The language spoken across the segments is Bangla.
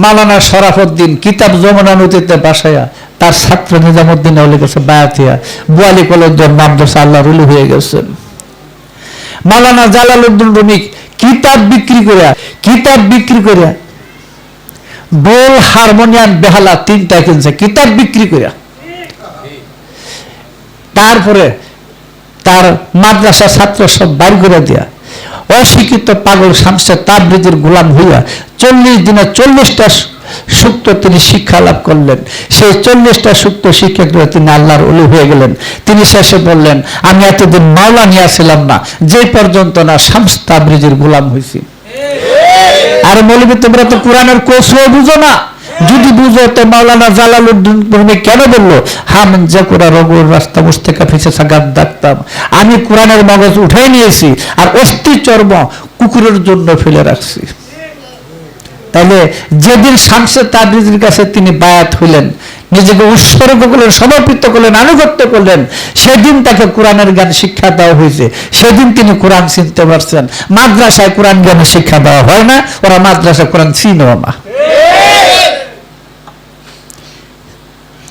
মাওলানা শরাফউদ্দিন কিতাব যমুনা নদীতে বাসায়া তার ছাত্র নিজামুদ্দিন হলে গেছে বায়াতিয়া বুয়ালি কলেজের মাদ্রাসা আল্লাহর ওলি হয়ে গেছেন। মাওলানা জালালউদ্দিন রুমি কিতাব বিক্রি করে ঢোল হারমোনিয়াম বেহালা 3টা কিনছে কিতাব বিক্রি করে। তারপরে তার মাদ্রাসা ছাত্র সব বাইর করে দেয়া অশিক্ষিত পাগল শামসে তাবরিজের গোলাম হইয়া 40 দিনে 40টা সুক্ত তিনি শিক্ষা লাভ করলেন। সেই 40টা সুক্ত শিক্ষা করে তিনি আল্লাহর ওলি হয়ে গেলেন। তিনি শেষে বললেন, আমি এতদিন মাওলা নিয়ে ছিলাম না, যে পর্যন্ত না শামস তাবরিজের গোলাম হয়েছি। আরে মৌলবী, তোমরা তো কোরআনের কৌশল বুঝো না। যদি বুঝো তো মাওলানা জালালউদ্দিন রুমি কেন বললো, হাম জাকুরা রগুর রাস্তা মুস্তেকা ফিসে সাগাত ডাকতাম, আমি কোরআনের মগজ উঠাই নিয়েছি আর অস্থি চর্ম কুকুরের জন্য ফেলে রাখছি। তাহলে যেদিন শামসে তাবরিজের কাছে তিনি বায়াত হইলেন, নিজেকে উৎসর্গ করলেন, সমর্পিত করলেন, আনুগত্য করলেন, সেদিন তাকে কোরআনের জ্ঞান শিক্ষা দেওয়া হয়েছে। সেদিন তিনি কোরআন চিনতে পারছেন। মাদ্রাসায় কোরআন জ্ঞানের শিক্ষা দেওয়া হয় না, ওরা মাদ্রাসায় কোরআন চিনেও না।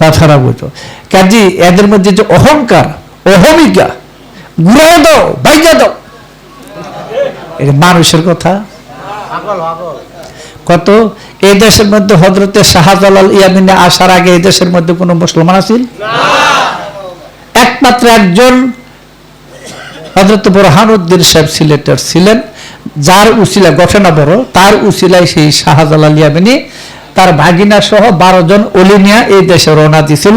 কথাটা বুঝো। কাজী এদের মধ্যে যে অহংকার, অহমিকা, ঘুরে দাও, ভাইয়া দাও, এটা মানুষের কথা কত? এই দেশের মধ্যে হযরতে শাহজালাল ইয়ামিনে আসার আগে এই দেশের মধ্যে কোনো মুসলমান আছিল না। একমাত্র একজন হযরত বুরহানুদ্দিন সাহেব সিলেটের ছিলেন, যার উসিলা ঘটনা বড়, তার উসিলায় সেই শাহজালাল ইয়ামিনী তার ভাগিনা সহ 12 জন ওলি নিয়ে এই দেশে রওনা দিয়েছিল।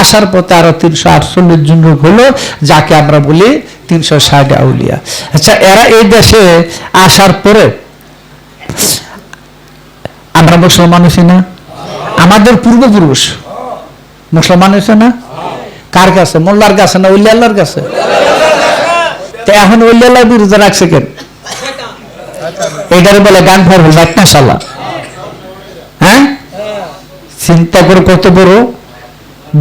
আসার পথে আরো 348 জন লোক হলো, যাকে আমরা বলি 360 আউলিয়া। আচ্ছা, এরা এই দেশে আসার পরে আমরা মুসলমান হয়েছি না? আমাদের পূর্বপুরুষ মুসলমান হয়েছে না? কার কাছে? মোল্লার কাছে না ওলি আল্লাহর কাছে? তো এখন ওলি আল্লাহর বিরুদ্ধে রাখছে কেন? এটারে বলে গান ফার হল একটা শালা। হ্যাঁ, চিন্তা করে কত বড়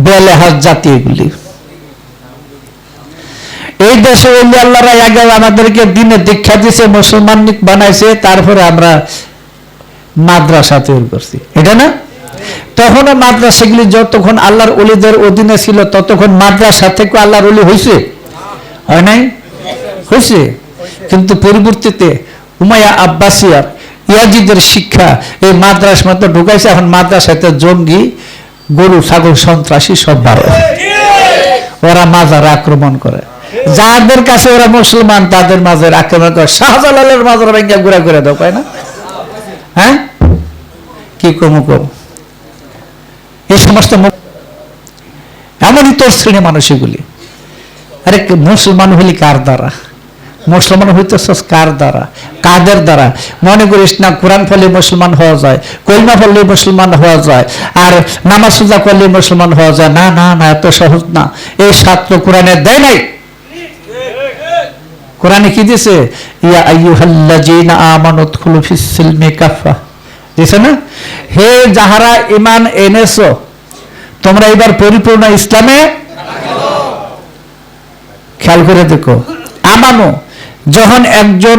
বেলেহাজ জাতি এগুলি। এই দেশে ওলি আল্লাহরা আগে আমাদেরকে দিনে দীক্ষা দিয়েছে, মুসলমান বানাইছে, তারপরে আমরা মাদ্রাসা তৈরি করছি, এটা না? তখন মাদ্রাসাগুলি যতক্ষণ আল্লাহর ওলিদের অধীনে ছিল ততক্ষণ মাদ্রাসা থেকে আল্লাহর ওলি হয়েছে, হয় নাই? হয়েছে। কিন্তু পরিবর্তিতে উমাইয়া আব্বাসিয়ার ইয়াজিদের শিক্ষা এই মাদ্রাসার মধ্যে ঢুকাইছে। এখন মাদ্রাসাতে জঙ্গি, গরু ছাগল সন্ত্রাসী সব বাড়ে, ওরা মাজার আক্রমণ করে। যাদের কাছে ওরা মুসলমান তাদের মাঝে আক্রমণ করে। শাহজালালের মাজার ভেঙে ঘুরা করে দাও, পায় না? হ্যাঁ, কি কমু কম এই সমস্ত এমনই তোর শ্রেণী মানুষ এগুলি। আরে মুসলমান হলি কার দ্বারা? মুসলমান হইতেছস কার দ্বারা? কাদের দ্বারা? মনে করিস না কোরআন পড়লে মুসলমান হওয়া যায়, কলিমা পড়লে মুসলমান হওয়া যায়, আর নামাজ রোজা করলে মুসলমান হওয়া যায়। না না না, এত সহজ না। এই শাস্ত্র কোরআনে দেয় নাই। কোরআনে কি দিয়েছে? ইয়া আইয়ুহাল্লাযীনা আমানু উদখুলু ফিস সিলমি কাফা, দিয়েছে না? হে যাহারা ঈমান এনেছো, তোমরা এবার পরিপূর্ণ ইসলামে। খেয়াল করে দেখো, আমানো যখন একজন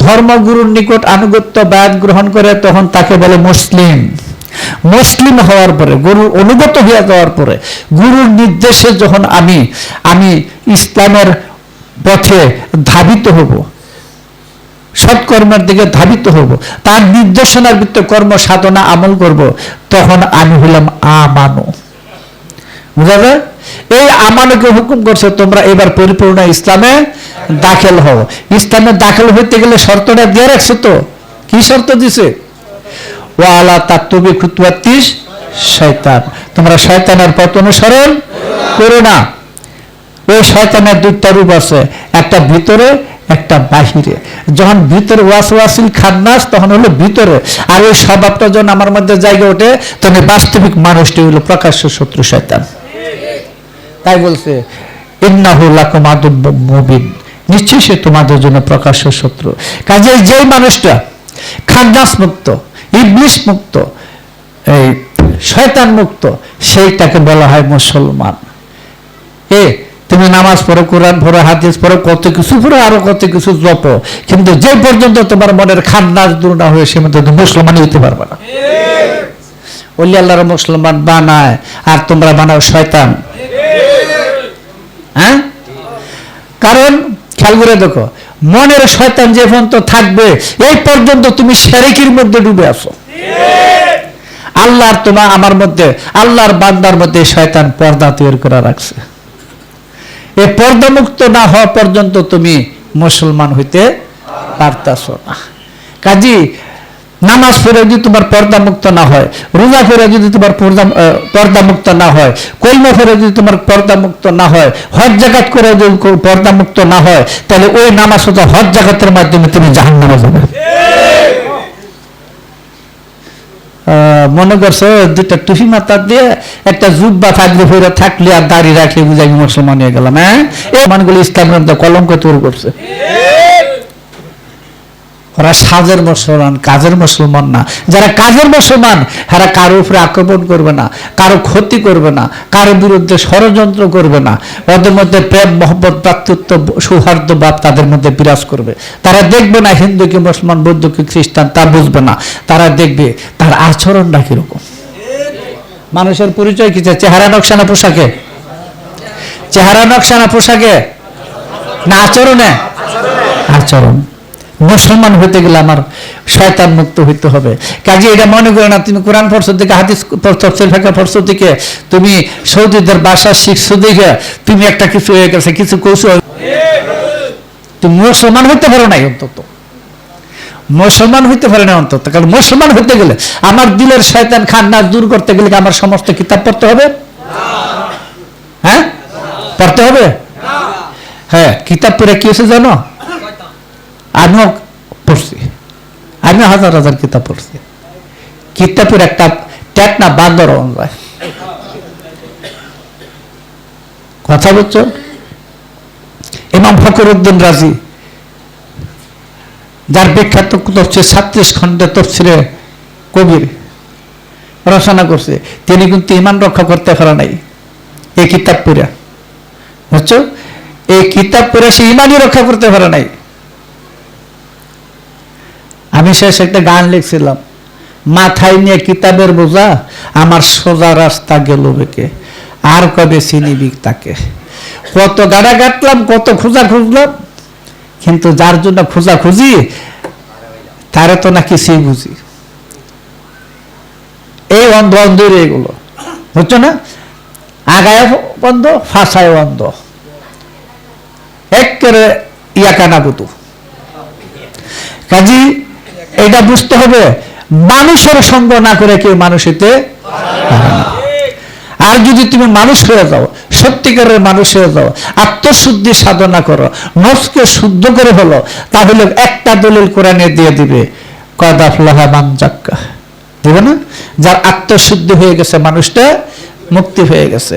ধর্মগুরুর নিকট আনুগত্য বায়াত গ্রহণ করে তখন তাকে বলে মুসলিম। মুসলিম হওয়ার পরে, গুরুর অনুগত হয়ে যাওয়ার পরে, গুরুর নির্দেশে যখন আমি ইসলামের পথে ধাবিত হব, সৎকর্মের দিকে ধাবিত হব, তার নির্দেশনার ভিত্তিতে কর্ম সাধনা আমল করব, তখন আমি হলাম আমানো। বুঝা যায়? এই আমানকে হুকুম করছে তোমরা এবার পরিপূর্ণ ইসলামে দাখিল হও। ইসলামে দাখিল হইতে গেলে শর্তটা দিয়ে রাখছে। তো কি শর্ত দিছে? ওয়ালা তাত্তুবি খুতুওয়াতিস শয়তান, তোমরা শয়তানের পথ অনুসরণ করো না। ওই শয়তানের 2টা রূপ আছে, একটা ভিতরে একটা বাহিরে। যখন ভিতরে ওয়াসওয়াসিল খান্নাস তখন হলো ভিতরে, আর ওই স্বভাবটা যখন আমার মধ্যে জায়গা ওঠে তখন বাস্তবিক মানুষটি হলো প্রকাশ্য শত্রু শয়তান। তাই বলছে ইন্নাহু লাকুম আদুব্বুম মুবিন, নিশ্চয়ই সে তোমাদের জন্য প্রকাশ্য শত্রু। কাজেই যেই মানুষটা খান্নাস মুক্ত, ইবলিশ মুক্ত, এই শয়তান মুক্ত, সেইটাকে বলা হয় মুসলমান। তুমি তুমি নামাজ পড়ো, কোরআন পড়ো, হাদিস পড়ো, কত কিছু পড়ো, আরো কত কিছু জপো, কিন্তু যে পর্যন্ত তোমার মনের খান্নাস দূর না হয়ে সে মধ্যে তুমি মুসলমানই হইতে পারবে না। ওলি আল্লাহর মুসলমান বানায় আর তোমরা বানাও শয়তান। হ্যাঁ, কারণ খেয়াল করে দেখো, মনের শয়তান যে পর্যন্ত থাকবে এই পর্যন্ত তুমি শিরকের মধ্যে ডুবে আছো। আল্লাহর তোমার আমার মধ্যে, আল্লাহর বান্দার মধ্যে শয়তান পর্দা তৈরি করে রাখছে। এই পর্দা মুক্ত না হওয়া পর্যন্ত তুমি মুসলমান হইতে পারতাছো না। কাজী নামাজ পড়ে যদি তোমার পর্দা মুক্ত না হয়, রোজা পড়ে যদি তোমার পর্দা মুক্ত না হয়, কলমা পড়ে যদি তোমার পর্দা মুক্ত না হয়, হজ জাকাত করে যদি পর্দা মুক্ত না হয়, তাহলে ওই নামাজ হতো হজ জাকাতের মাধ্যমে তুমি জাহান্নামে যাবে। মনে করছো দুটা টুপি মাথা দিয়ে একটা জুব্বা থাকলে ফিরে থাকলে আর দাড়ি রাখলে বুঝাই মুসলমান হয়ে গেলাম। হ্যাঁ, এই মানগুলো ইসলামের কলঙ্ক তৈরি করছে। ওরা সাজের মুসলমান, কাজের মুসলমান না। যারা কাজের মুসলমান তারা কারো উপরে আক্রমণ করবে না, কারো ক্ষতি করবে না, কারো বিরুদ্ধে ষড়যন্ত্র করবে না। ওদের মধ্যে প্রেম, মহব্বত, ভ্রাতৃত্ব, সৌহার্দ্য ভাব তাদের মধ্যে বিরাজ করবে। তারা দেখবে না হিন্দু কি মুসলমান, বৌদ্ধ কি খ্রিস্টান, তা বুঝবে না। তারা দেখবে তার আচরণটা কিরকম। মানুষের পরিচয় কি? চেহারা নকশানা পোশাকে? চেহারা নকশানা পোশাকে না আচরণে? আচরণ। মুসলমান হইতে গেলে আমার শয়তান মুক্ত হইতে হবে। কাজে এটা মনে করে না তুমি কোরআন পড়ছো দিকে, হাদিস পড়ছো দিকে, তুমি সৌদিদের ভাষা শিখছো দিকে তুমি একটা কিছু হয়ে গেছে, কিছু কৌশল, তুমি মুসলমান হইতে পারো নাই। অন্তত মুসলমান হইতে পারে না অন্তত। কারণ মুসলমান হইতে গেলে আমার দিলের শয়তান খান্নাস দূর করতে গেলে আমার সমস্ত কিতাব পড়তে হবে। হ্যাঁ, পড়তে হবে। হ্যাঁ, কিতাব পড়ে কি হয়েছে জানো? আমিও পড়ছি, আমিও হাজার হাজার কিতাব পড়ছি। কিতাবের একটা ট্যাট না বান্দর যায়। কথা বলছো? ইমাম ফখরুদ্দিন রাজি, যার বিখ্যাত তফসির 36 খণ্ডে তফসিরে কবির রচনা করছে, তিনি কিন্তু ইমান রক্ষা করতে পারে নাই এই কিতাব পড়ে। বুঝছো? এই কিতাব পড়ে সে ইমানই রক্ষা করতে পারে নাই। আমি শেষ একটা গান লিখছিলাম, মাথায় নিয়ে কিতাবের বোঝা আমার সোজা রাস্তা গেল বেঁকে, আর কবে চিনিবি তাকে। কত গাড়া কাটলাম, কত খোঁজা খুঁজলাম, কিন্তু যার জন্য খোঁজা খুঁজি তারে তো না কিছুই বুঝি। এই অন্ধ অন্ধই এগুলো, বুঝছো না? আগায় বন্ধ, ফাঁসায় অন্ধ, একেবারে ইয়াকানা বুতু। কাজী এটা বুঝতে হবে, মানুষের সঙ্গ না করে কেউ মানুষ হইতে পারে না। আর যদি তুমি মানুষ হয়ে যাও, সত্যিকারের মানুষ হয়ে যাও, আত্মশুদ্ধি সাধনা করো, নফসকে শুদ্ধ করে ফেলো, তাহলে একটা দলিল কোরআনে দিয়ে দিবে, কদ আফলাহা মান যাক্কা, দিবে না? যার আত্মশুদ্ধি হয়ে গেছে, মানুষটা মুক্তি হয়ে গেছে।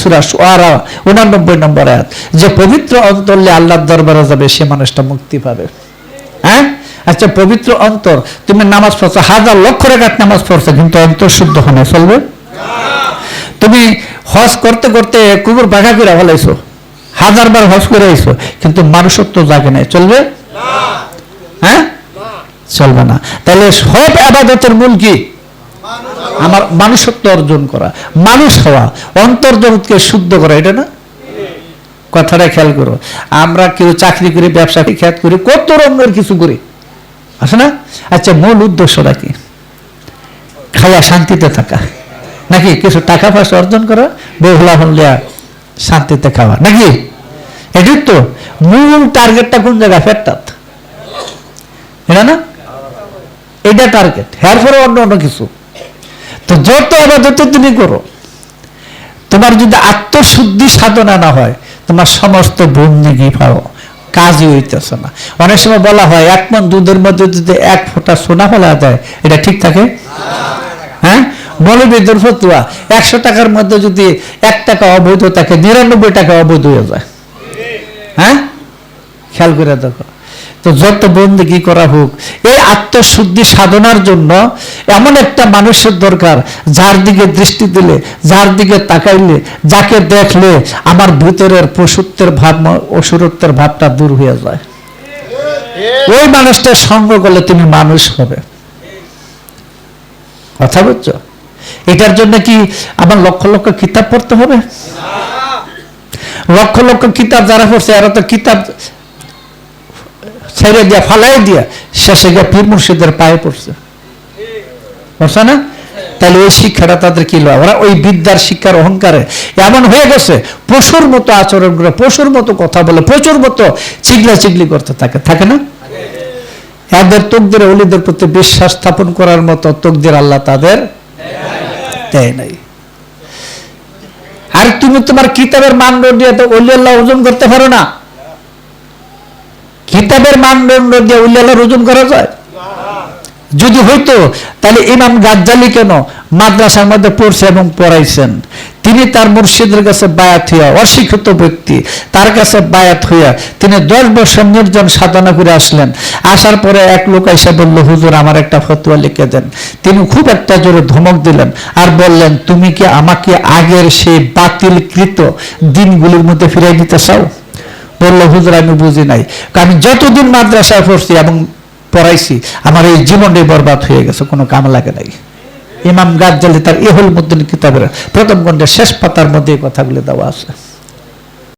সূরা শুআরা 89 নম্বর আয়াত, যে পবিত্র অন্তরে আল্লাহর দরবারে যাবে সে মানুষটা মুক্তি পাবে। হ্যাঁ, আচ্ছা, পবিত্র অন্তর, তুমি নামাজ পড়ছো, হাজার লক্ষ রাকাত নামাজ পড়ছো, কিন্তু অন্তর শুদ্ধ হয় না, চলবে? তুমি হজ করতে করতে কুকুর বাঘা করে ফেলাইছো, হাজারবার হজ করে আইছো, কিন্তু মানুষত্ব জাগে নাই, চলবে? হ্যাঁ, চলবে না। তাহলে সব ইবাদতের মূল কি? আমার মানুষত্ব অর্জন করা, মানুষ হওয়া, অন্তর জগৎকে শুদ্ধ করা, এটা না? কথাটা খেয়াল করো। আমরা কেউ চাকরি করি, ব্যবসা করি, খ্যাত করি, কত রকমের কিছু করি, আছে না? আচ্ছা, মূল উদ্দেশ্যটা কি? খায়া শান্তিতে থাকা, নাকি কিছু টাকা পয়সা অর্জন করা, বেহুলা হলে শান্তিতে খাওয়া, নাকি? এটাই তো মূল টার্গেটটা। কোন জায়গায়? পেটটাত, এটা না? এটা টার্গেট। এরপরে অন্য অন্য কিছু। তো যত আবাদত তুমি করো, তোমার যদি আত্মশুদ্ধি সাধনা না হয়, তোমার সমস্ত বন্দেগী পাও কাজই হইতেছে না। অনেক সময় বলা হয়, 1 মণ দুধের মধ্যে যদি 1 ফোঁটা সোনা ফেলা যায়, এটা ঠিক থাকে? হ্যাঁ, মৌলবীদের ফতোয়া, 100 টাকার মধ্যে যদি 1 টাকা অবৈধ থাকে, 99 টাকা অবৈধ হয়ে যায়। হ্যাঁ, খেয়াল করে দেখো। তো যত বন্দেগী করা হোক, এই আত্মশুদ্ধি সাধনার জন্য এমন একটা মানুষের দরকার, যার দিকে দৃষ্টি দিলে, যার দিকে তাকাইলে, যাকে দেখলে আমার ভিতরের পশুত্বের ভাব, অসুরত্বের ভাবটা দূর হয়ে যায়। ওই মানুষটার সঙ্গ করলে তুমি মানুষ হবে। কথা বুঝছো? এটার জন্য কি আমার লক্ষ লক্ষ কিতাব পড়তে হবে? লক্ষ লক্ষ কিতাব যারা পড়ছে, এরা তো কিতাব ছেড়ে দিয়া, ফালাই দিয়া, শেষে গিয়ে পীর মুর্শিদের পায়ে পড়ছে, বুঝছো না? তাহলে ওই শিক্ষাটা তাদের কি লয়? ওরা ওই বিদ্যার শিক্ষার অহংকারে এমন হয়ে গেছে, পশুর মতো আচরণ করে, পশুর মতো কথা বলে, পশুর মতো চিগলা চিগলি করতে থাকে, থাকে না? এদের তকদিরে ওলিদের প্রতি বিশ্বাস স্থাপন করার মতো তকদির আল্লাহ তাদের দেয় নাই। আর তুমি তোমার কিতাবের মানদণ্ড দিয়ে তো ওলি আল্লাহ ওজন করতে পারো না। কিতাবের মানদণ্ড দিয়ে ওলি আল্লাহর ওজন করা যায়? যদি হইতো তাহলে ইমাম গাজ্জালি কেন মাদ্রাসার মধ্যে পড়ছে এবং পড়াইছেন? তিনি তার মুর্শিদের কাছে বায়াত হইয়া, অশিক্ষিত ব্যক্তি, তার কাছে বায়াত হইয়া তিনি 10 বছর নির্জন সাধনা করে আসলেন। আসার পরে এক লোক এসে বলল, হুজুর আমার একটা ফতোয়া লিখে দেন। তিনি খুব একটা জোরে ধমক দিলেন আর বললেন, তুমি কি আমাকে আগের সেই বাতিলকৃত দিনগুলির মধ্যে ফিরিয়ে দিতে চাও? বললো, হুজুর আমি বুঝি নাই, আমি যতদিন মাদ্রাসায় পড়ছি এবং পড়াইছি আমার এই জীবনটাই বরবাদ হয়ে গেছে, কোনো কাম লাগে নাই। ইমাম গাজ্জালি তার ইহুল মুদ্দিন কিতাবের প্রথম খণ্ডের শেষ পাতার মধ্যে এই কথাগুলি দেওয়া আছে।